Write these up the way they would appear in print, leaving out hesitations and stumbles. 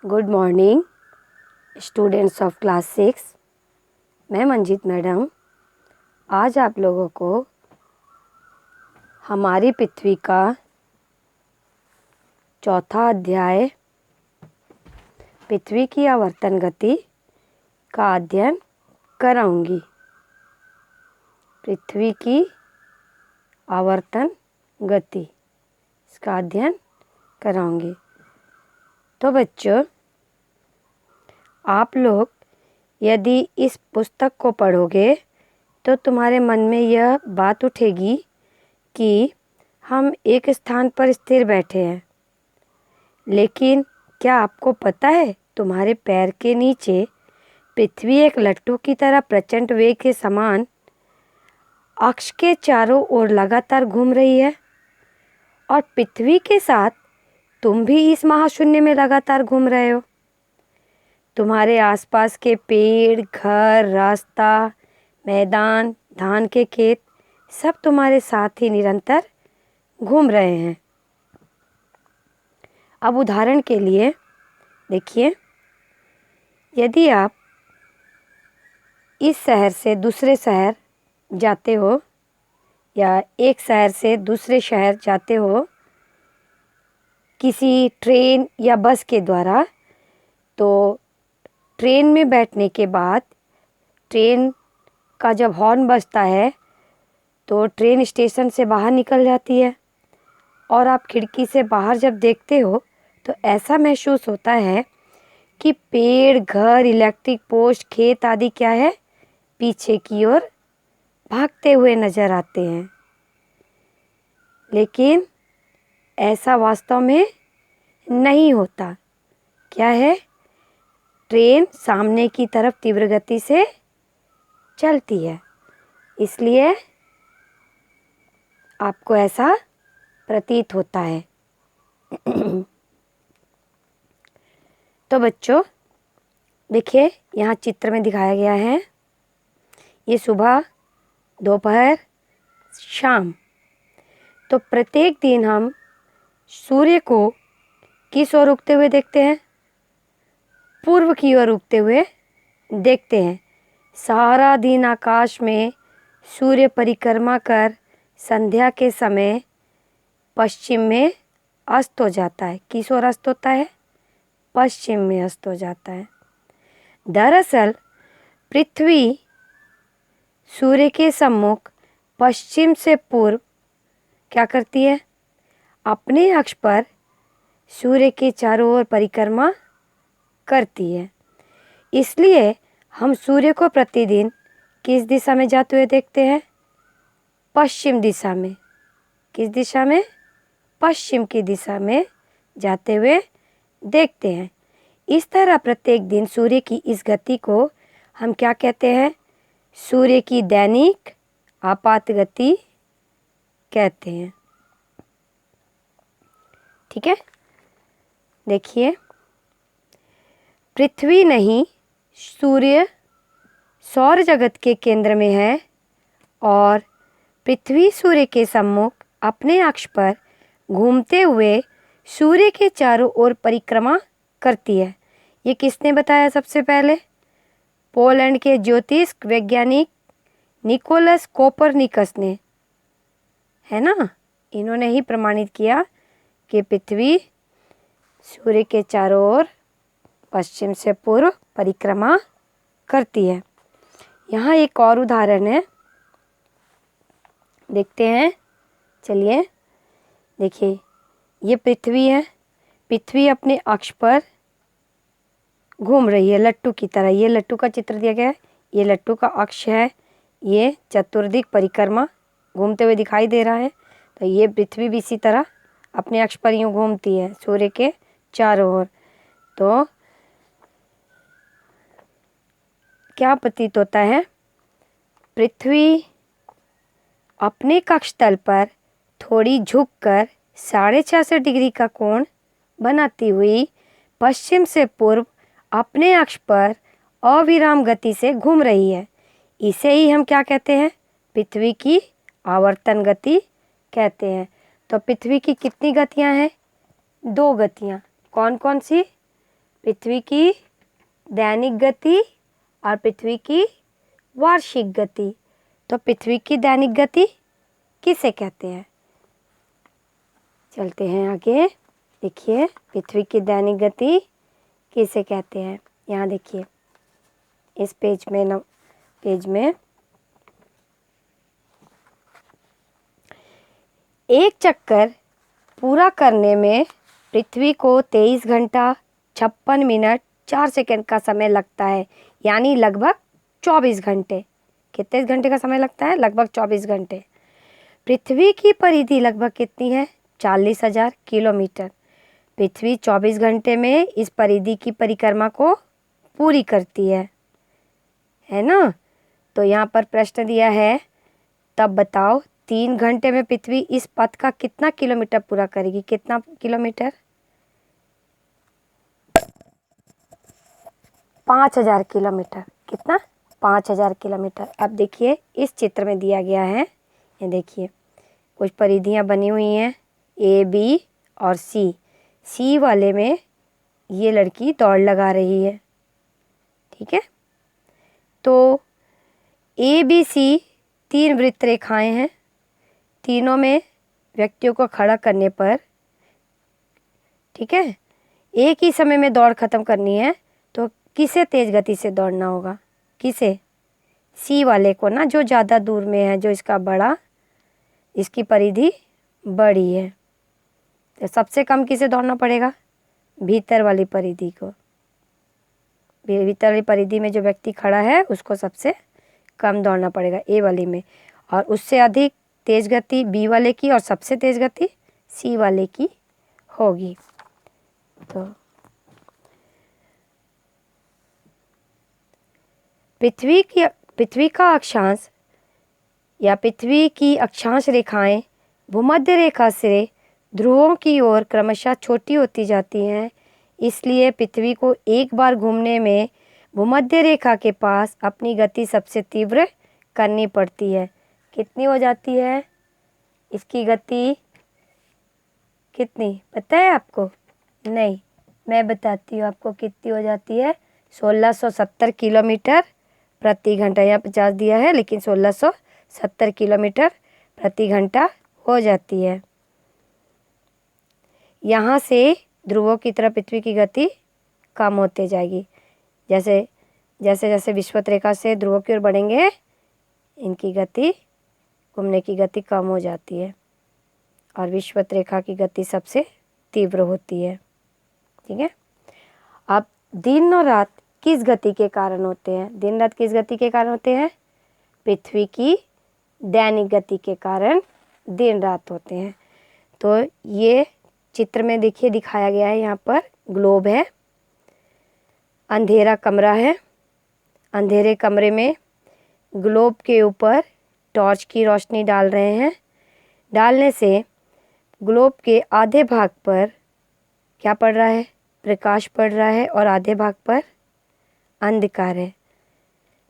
Good morning students of class 6। मैं Manjeet madam आज आप लोगों को हमारी पृथ्वी का चौथा अध्याय पृथ्वी की आवर्तन गति का अध्ययन कराऊंगी। पृथ्वी की आवर्तन गति इसका अध्ययन कराऊंगी। तो बच्चों, आप लोग यदि इस पुस्तक को पढ़ोगे तो तुम्हारे मन में यह बात उठेगी कि हम एक स्थान पर स्थिर बैठे हैं, लेकिन क्या आपको पता है तुम्हारे पैर के नीचे पृथ्वी एक लट्टू की तरह प्रचंड वेग के समान अक्ष के चारों ओर लगातार घूम रही है, और पृथ्वी के साथ तुम भी इस महाशून्य में लगातार घूम रहे हो। तुम्हारे आसपास के पेड़, घर, रास्ता, मैदान, धान के खेत सब तुम्हारे साथ ही निरंतर घूम रहे हैं। अब उदाहरण के लिए देखिए, यदि आप इस शहर से दूसरे शहर जाते हो या एक शहर से दूसरे शहर जाते हो किसी ट्रेन या बस के द्वारा, तो ट्रेन में बैठने के बाद ट्रेन का जब हॉर्न बजता है तो ट्रेन स्टेशन से बाहर निकल जाती है, और आप खिड़की से बाहर जब देखते हो तो ऐसा महसूस होता है कि पेड़, घर, इलेक्ट्रिक पोस्ट, खेत आदि क्या है, पीछे की ओर भागते हुए नजर आते हैं। लेकिन ऐसा वास्तव में नहीं होता। क्या है? ट्रेन सामने की तरफ तीव्र गति से चलती है, इसलिए आपको ऐसा प्रतीत होता है। तो बच्चों देखिए, यहाँ चित्र में दिखाया गया है, ये सुबह, दोपहर, शाम। तो प्रत्येक दिन हम सूर्य को किस ओर उगते हुए देखते हैं? पूर्व की ओर उगते हुए देखते हैं। सारा दिन आकाश में सूर्य परिक्रमा कर संध्या के समय पश्चिम में अस्त हो जाता है। किस ओर अस्त होता है? पश्चिम में अस्त हो जाता है। दरअसल पृथ्वी सूर्य के सम्मुख पश्चिम से पूर्व क्या करती है? अपने अक्ष पर सूर्य के चारों ओर परिक्रमा करती है। इसलिए हम सूर्य को प्रतिदिन किस दिशा में जाते हुए देखते हैं? पश्चिम दिशा में। किस दिशा में? पश्चिम की दिशा में जाते हुए देखते हैं। इस तरह प्रत्येक दिन सूर्य की इस गति को हम क्या कहते हैं? सूर्य की दैनिक आपात गति कहते हैं। ठीक है, देखिए, पृथ्वी नहीं, सूर्य सौर जगत के केंद्र में है, और पृथ्वी सूर्य के सम्मुख अपने अक्ष पर घूमते हुए सूर्य के चारों ओर परिक्रमा करती है। ये किसने बताया? सबसे पहले पोलैंड के ज्योतिष वैज्ञानिक निकोलस कोपरनिकस ने, है ना, इन्होंने ही प्रमाणित किया कि पृथ्वी सूर्य के चारों ओर पश्चिम से पूर्व परिक्रमा करती है। यहाँ एक और उदाहरण है, देखते हैं। चलिए देखिए, ये पृथ्वी है। पृथ्वी अपने अक्ष पर घूम रही है लट्टू की तरह। ये लट्टू का चित्र दिया गया है, ये लट्टू का अक्ष है, ये चतुर्दिक परिक्रमा घूमते हुए दिखाई दे रहा है। तो ये पृथ्वी भी इसी तरह अपने अक्ष पर यूँ घूमती है सूर्य के चारों ओर। तो क्या प्रतीत होता है? पृथ्वी अपने कक्ष तल पर थोड़ी झुककर 66.5 डिग्री का कोण बनाती हुई पश्चिम से पूर्व अपने अक्ष पर अविराम गति से घूम रही है। इसे ही हम क्या कहते हैं? पृथ्वी की आवर्तन गति कहते हैं। तो पृथ्वी की कितनी गतियां हैं? 2 गतियां। कौन कौन सी? पृथ्वी की दैनिक गति और पृथ्वी की वार्षिक गति। तो पृथ्वी की दैनिक गति किसे कहते हैं? चलते हैं आगे। देखिए पृथ्वी की दैनिक गति किसे कहते हैं। यहाँ देखिए इस पेज में एक चक्कर पूरा करने में पृथ्वी को 23 घंटा 56 मिनट 4 सेकंड का समय लगता है, यानी लगभग 24 घंटे। कितने घंटे का समय लगता है? लगभग 24 घंटे। पृथ्वी की परिधि लगभग कितनी है? 40,000 किलोमीटर। पृथ्वी 24 घंटे में इस परिधि की परिक्रमा को पूरी करती है ना। तो यहाँ पर प्रश्न दिया है, तब बताओ 3 घंटे में पृथ्वी इस पथ का कितना किलोमीटर पूरा करेगी? कितना किलोमीटर? 5,000 किलोमीटर। कितना? 5,000 किलोमीटर। अब देखिए इस चित्र में दिया गया है, ये देखिए कुछ परिधियाँ बनी हुई हैं ए, बी और सी। सी वाले में ये लड़की दौड़ लगा रही है, ठीक है। तो ए, बी, सी 3 वृत्त रेखाएं हैं। तीनों में व्यक्तियों को खड़ा करने पर, ठीक है, एक ही समय में दौड़ खत्म करनी है तो किसे तेज गति से दौड़ना होगा? किसे? सी वाले को ना, जो ज़्यादा दूर में है, जो इसका बड़ा, इसकी परिधि बड़ी है। तो सबसे कम किसे दौड़ना पड़ेगा? भीतर वाली परिधि को। भीतर वाली परिधि में जो व्यक्ति खड़ा है उसको सबसे कम दौड़ना पड़ेगा, ए वाली में। और उससे अधिक तेज गति बी वाले की और सबसे तेज गति सी वाले की होगी। तो पृथ्वी का अक्षांश या पृथ्वी की अक्षांश रेखाएं भूमध्य रेखा से ध्रुवों की ओर क्रमशः छोटी होती जाती हैं। इसलिए पृथ्वी को एक बार घूमने में भूमध्य रेखा के पास अपनी गति सबसे तीव्र करनी पड़ती है। कितनी हो जाती है इसकी गति? कितनी पता है आपको? नहीं, मैं बताती हूँ आपको कितनी हो जाती है। 1670 किलोमीटर प्रति घंटा। यहाँ 50 दिया है लेकिन 1670 किलोमीटर प्रति घंटा हो जाती है। यहाँ से ध्रुवों की तरफ पृथ्वी की गति कम होते जाएगी। जैसे जैसे विषुवत रेखा से ध्रुवों की ओर बढ़ेंगे, इनकी गति, घूमने की गति कम हो जाती है और विषुवत रेखा की गति सबसे तीव्र होती है, ठीक है। अब दिन और रात किस गति के कारण होते हैं? दिन रात किस गति के कारण होते हैं? पृथ्वी की दैनिक गति के कारण दिन रात होते हैं। तो ये चित्र में देखिए दिखाया गया है, यहाँ पर ग्लोब है, अंधेरा कमरा है। अंधेरे कमरे में ग्लोब के ऊपर टॉर्च की रोशनी डाल रहे हैं। डालने से ग्लोब के आधे भाग पर क्या पड़ रहा है? प्रकाश पड़ रहा है और आधे भाग पर अंधकार है।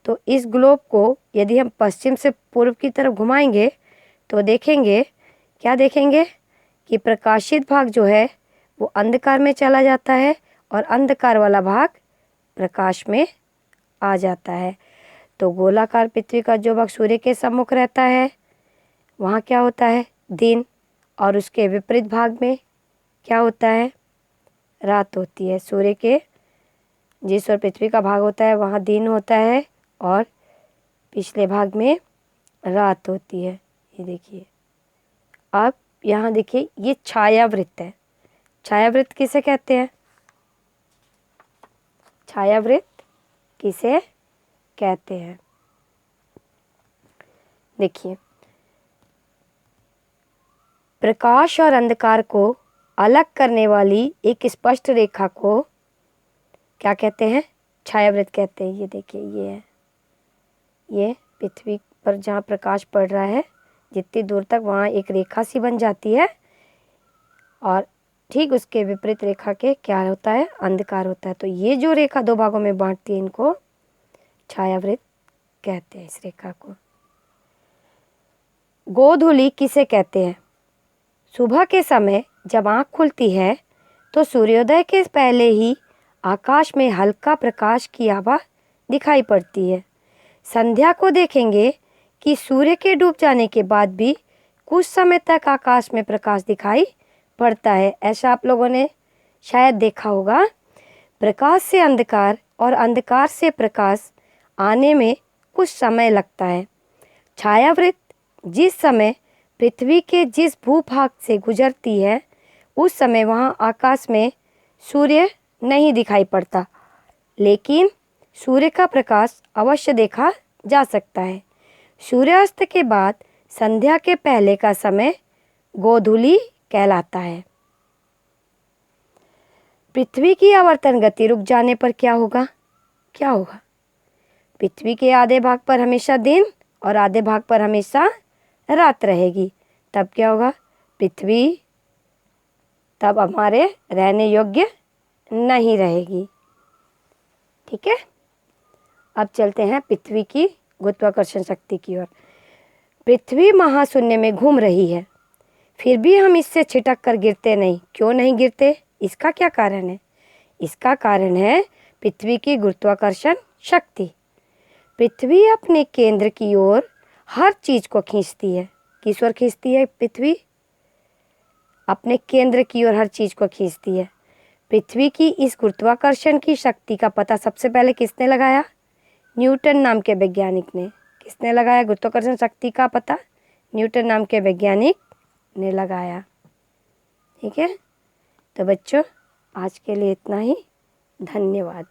तो इस ग्लोब को यदि हम पश्चिम से पूर्व की तरफ घुमाएंगे तो देखेंगे, क्या देखेंगे कि प्रकाशित भाग जो है वो अंधकार में चला जाता है और अंधकार वाला भाग प्रकाश में आ जाता है। तो गोलाकार पृथ्वी का जो भाग सूर्य के सम्मुख रहता है वहाँ क्या होता है? दिन। और उसके विपरीत भाग में क्या होता है? रात होती है। सूर्य के जिस ओर पृथ्वी का भाग होता है वहाँ दिन होता है और पिछले भाग में रात होती है। ये देखिए, अब यहाँ देखिए ये छायावृत्त है। छायावृत्त किसे कहते हैं? छायावृत्त किसे कहते हैं? देखिए, प्रकाश और अंधकार को अलग करने वाली एक स्पष्ट रेखा को क्या कहते हैं? छायावृत्त कहते हैं। ये देखिए, ये है, ये पृथ्वी पर जहाँ प्रकाश पड़ रहा है जितनी दूर तक वहाँ एक रेखा सी बन जाती है और ठीक उसके विपरीत रेखा के क्या होता है? अंधकार होता है। तो ये जो रेखा दो भागों में बांटती है इनको छायावृत्त कहते हैं, इस रेखा को। गोधूलि किसे कहते हैं? सुबह के समय जब आँख खुलती है तो सूर्योदय के पहले ही आकाश में हल्का प्रकाश की आभा दिखाई पड़ती है। संध्या को देखेंगे कि सूर्य के डूब जाने के बाद भी कुछ समय तक आकाश में प्रकाश दिखाई पड़ता है। ऐसा आप लोगों ने शायद देखा होगा। प्रकाश से अंधकार और अंधकार से प्रकाश आने में कुछ समय लगता है। छायावृत्त जिस समय पृथ्वी के जिस भूभाग से गुजरती है उस समय वहाँ आकाश में सूर्य नहीं दिखाई पड़ता, लेकिन सूर्य का प्रकाश अवश्य देखा जा सकता है। सूर्यास्त के बाद संध्या के पहले का समय गोधूली कहलाता है। पृथ्वी की आवर्तन गति रुक जाने पर क्या होगा? क्या होगा? पृथ्वी के आधे भाग पर हमेशा दिन और आधे भाग पर हमेशा रात रहेगी। तब क्या होगा? पृथ्वी तब हमारे रहने योग्य नहीं रहेगी। ठीक है, अब चलते हैं पृथ्वी की गुरुत्वाकर्षण शक्ति की ओर। पृथ्वी महाशून्य में घूम रही है, फिर भी हम इससे छिटक कर गिरते नहीं। क्यों नहीं गिरते? इसका क्या कारण है? इसका कारण है पृथ्वी की गुरुत्वाकर्षण शक्ति। पृथ्वी अपने केंद्र की ओर हर चीज को खींचती है। किस ओर खींचती है पृथ्वी? अपने केंद्र की ओर हर चीज को खींचती है। पृथ्वी की इस गुरुत्वाकर्षण की शक्ति का पता सबसे पहले किसने लगाया? न्यूटन नाम के वैज्ञानिक ने। किसने लगाया गुरुत्वाकर्षण शक्ति का पता? न्यूटन नाम के वैज्ञानिक ने लगाया। ठीक है, तो बच्चों आज के लिए इतना ही। धन्यवाद।